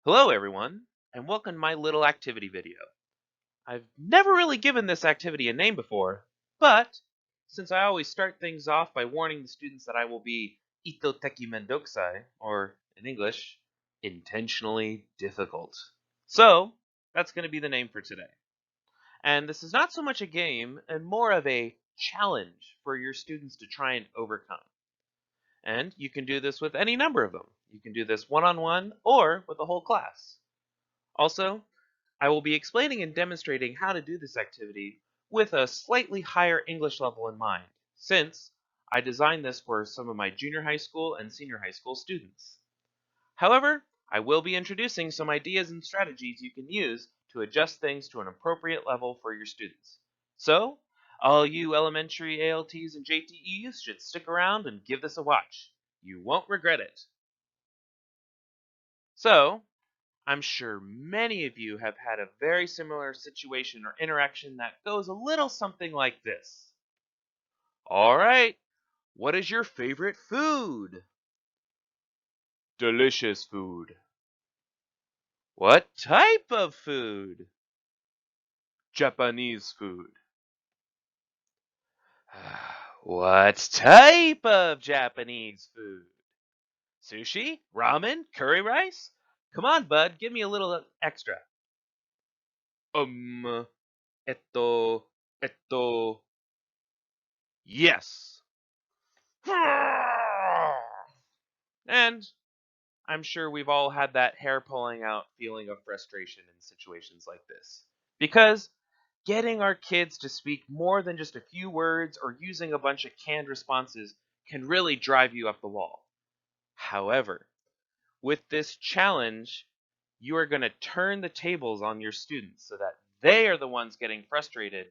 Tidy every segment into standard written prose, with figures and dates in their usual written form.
Hello everyone, and welcome to my little activity video. I've never really given this activity a name before, but since I always start things off by warning the students that I will be ito teki mendokusai, or in English, intentionally difficult. So, that's going to be the name for today. And this is not so much a game and more of a challenge for your students to try and overcome. And you can do this with any number of them. You can do this one-on-one or with a whole class. Also, I will be explaining and demonstrating how to do this activity with a slightly higher English level in mind, since I designed this for some of my junior high school and senior high school students. However, I will be introducing some ideas and strategies you can use to adjust things to an appropriate level for your students. So, all you elementary ALTs and JTEs should stick around and give this a watch. You won't regret it. So, I'm sure many of you have had a very similar situation or interaction that goes a little something like this. All right, what is your favorite food? Delicious food. What type of food? Japanese food. What type of Japanese food? Sushi? Ramen? Curry rice? Come on, bud, give me a little extra. Um, etto, etto, yes. And I'm sure we've all had that hair pulling out feeling of frustration in situations like this. Because getting our kids to speak more than just a few words or using a bunch of canned responses can really drive you up the wall. However, with this challenge, you are going to turn the tables on your students so that they are the ones getting frustrated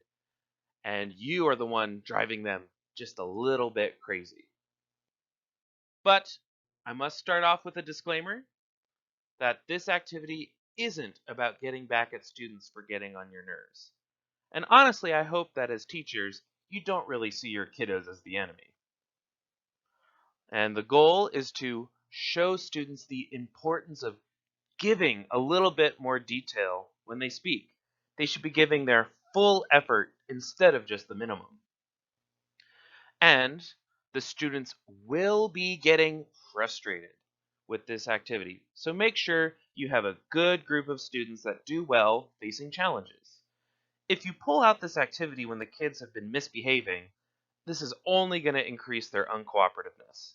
and you are the one driving them just a little bit crazy. But I must start off with a disclaimer that this activity isn't about getting back at students for getting on your nerves. And honestly, I hope that as teachers, you don't really see your kiddos as the enemy. And the goal is to show students the importance of giving a little bit more detail when they speak. They should be giving their full effort instead of just the minimum. And the students will be getting frustrated with this activity. So make sure you have a good group of students that do well facing challenges. If you pull out this activity when the kids have been misbehaving, this is only going to increase their uncooperativeness.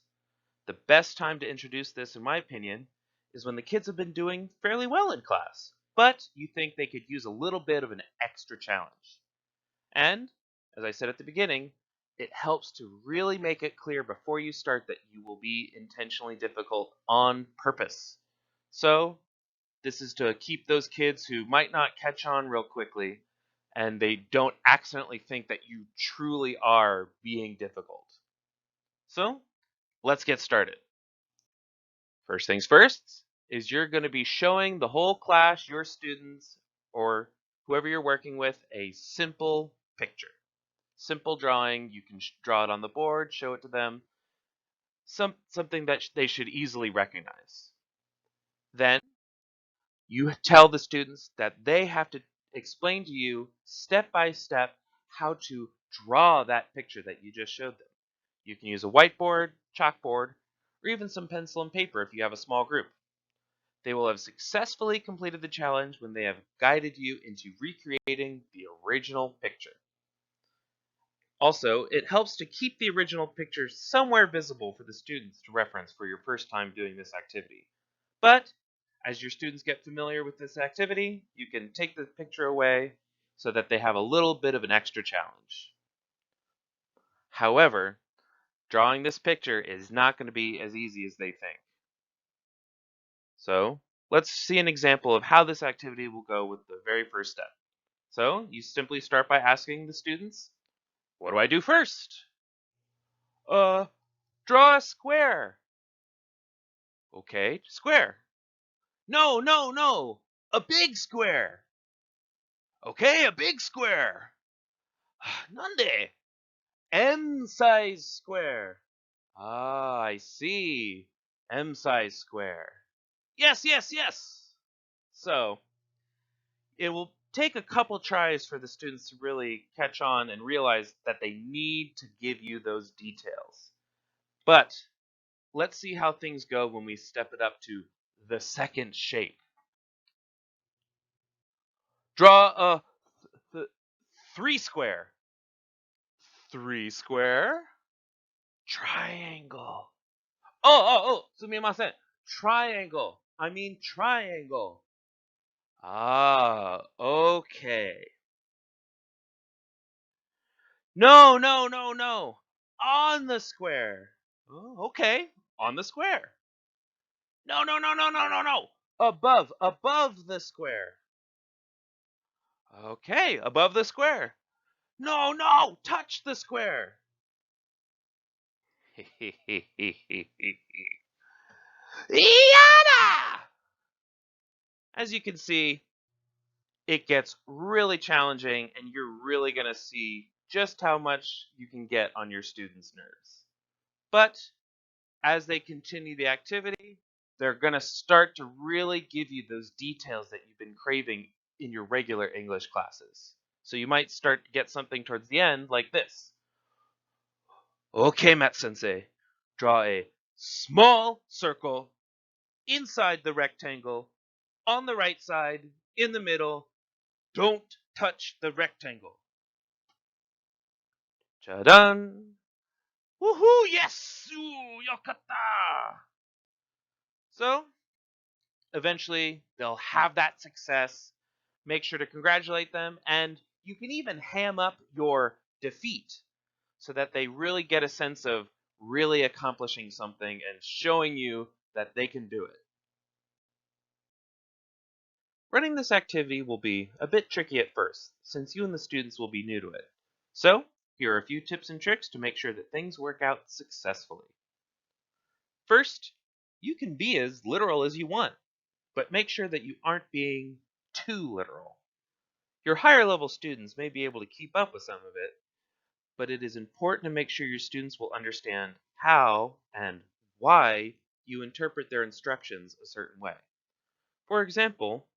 The best time to introduce this, in my opinion, is when the kids have been doing fairly well in class, but you think they could use a little bit of an extra challenge. And, as I said at the beginning, it helps to really make it clear before you start that you will be intentionally difficult on purpose. So, this is to keep those kids who might not catch on real quickly and they don't accidentally think that you truly are being difficult. So, let's get started. First things first is you're going to be showing the whole class, your students, or whoever you're working with, a simple picture. Simple drawing. You can draw it on the board, show it to them. Something that they should easily recognize. Then you tell the students that they have to explain to you step by step how to draw that picture that you just showed them. You can use a whiteboard, chalkboard, or even some pencil and paper if you have a small group. They will have successfully completed the challenge when they have guided you into recreating the original picture. Also, it helps to keep the original picture somewhere visible for the students to reference for your first time doing this activity. But as your students get familiar with this activity, you can take the picture away so that they have a little bit of an extra challenge. However, drawing this picture is not going to be as easy as they think. So, let's see an example of how this activity will go with the very first step. So, you simply start by asking the students, what do I do first? Uh, Draw a square. Okay, square. No, no, no. A big square. Okay, a big square. Nande? M-size square. Ah, I see. M-size square. Yes, yes, yes. So it will take a couple tries for the students to really catch on and realize that they need to give you those details. But let's see how things go when we step it up to the second shape. Draw a three square. Three square. Triangle. Sumimasen. Triangle. I mean triangle. Ah, okay. No, no, no, no. On the square. Oh, okay. On the square. No, no, no, no, no, no, no. Above the square. Okay, above the square. No, no, touch the square. Yada! As you can see, it gets really challenging and you're really going to see just how much you can get on your students' nerves. But as they continue the activity, they're going to start to really give you those details that you've been craving in your regular English classes. So you might start to get something towards the end like this. Okay, Matt Sensei, draw a small circle inside the rectangle, on the right side, in the middle. Don't touch the rectangle. Cha-dun! Woohoo! Yes! Ooh, yokata! So, eventually, they'll have that success. Make sure to congratulate them, and you can even ham up your defeat so that they really get a sense of really accomplishing something and showing you that they can do it. Running this activity will be a bit tricky at first, since you and the students will be new to it. So, here are a few tips and tricks to make sure that things work out successfully. First, you can be as literal as you want, but make sure that you aren't being too literal. Your higher level students may be able to keep up with some of it, but it is important to make sure your students will understand how and why you interpret their instructions a certain way. For example,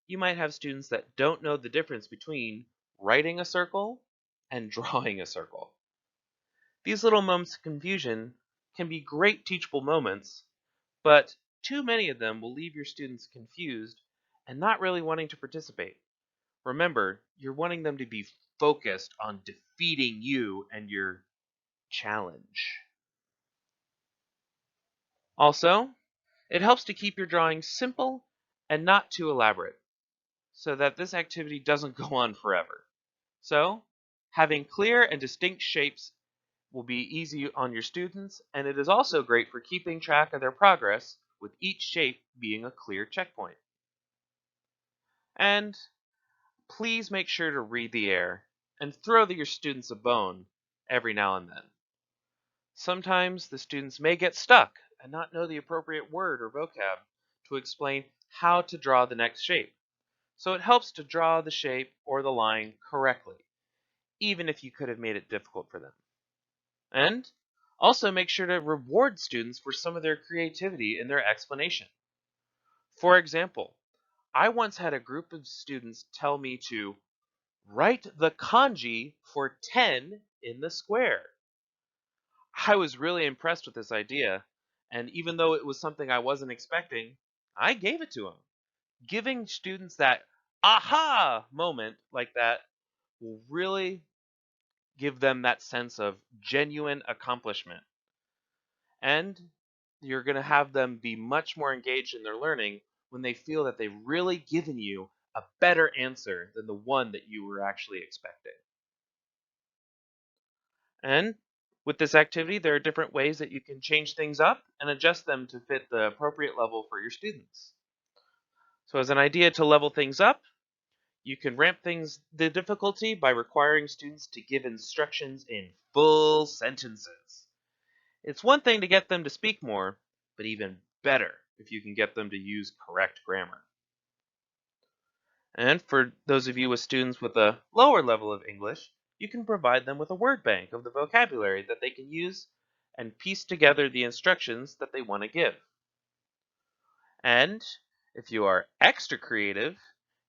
you might have students that don't know the difference between writing a circle and drawing a circle. These little moments of confusion can be great teachable moments, but too many of them will leave your students confused and not really wanting to participate. Remember, you're wanting them to be focused on defeating you and your challenge. Also, it helps to keep your drawings simple and not too elaborate, so that this activity doesn't go on forever. So, having clear and distinct shapes will be easy on your students, and it is also great for keeping track of their progress, with each shape being a clear checkpoint. And please make sure to read the air and throw your students a bone every now and then. Sometimes the students may get stuck and not know the appropriate word or vocab to explain how to draw the next shape. So it helps to draw the shape or the line correctly, even if you could have made it difficult for them. And also make sure to reward students for some of their creativity in their explanation. For example, I once had a group of students tell me to write the kanji for 10 in the square. I was really impressed with this idea, and even though it was something I wasn't expecting, I gave it to them. Giving students that aha moment like that will really give them that sense of genuine accomplishment. And you're going to have them be much more engaged in their learning when they feel that they've really given you a better answer than the one that you were actually expecting. And with this activity, there are different ways that you can change things up and adjust them to fit the appropriate level for your students. So as an idea to level things up, you can ramp the difficulty by requiring students to give instructions in full sentences. It's one thing to get them to speak more, but even better if you can get them to use correct grammar. And for those of you with students with a lower level of English, you can provide them with a word bank of the vocabulary that they can use and piece together the instructions that they want to give. And If you are extra creative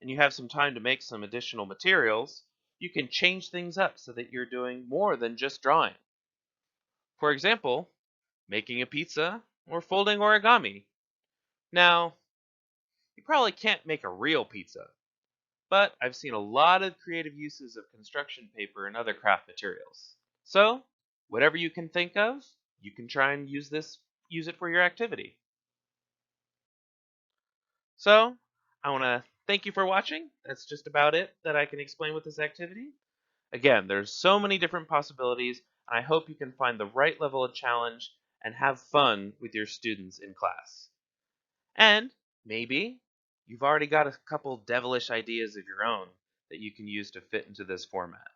and you have some time to make some additional materials, you can change things up so that you're doing more than just drawing. For example, making a pizza or folding origami. Now, you probably can't make a real pizza, but I've seen a lot of creative uses of construction paper and other craft materials. So, whatever you can think of, you can try and use it for your activity. So, I want to thank you for watching. That's just about it that I can explain with this activity. Again, there's so many different possibilities. I hope you can find the right level of challenge and have fun with your students in class. And maybe you've already got a couple devilish ideas of your own that you can use to fit into this format.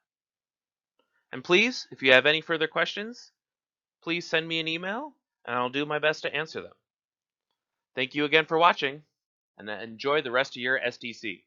And please, if you have any further questions, please send me an email and I'll do my best to answer them. Thank you again for watching and enjoy the rest of your STC.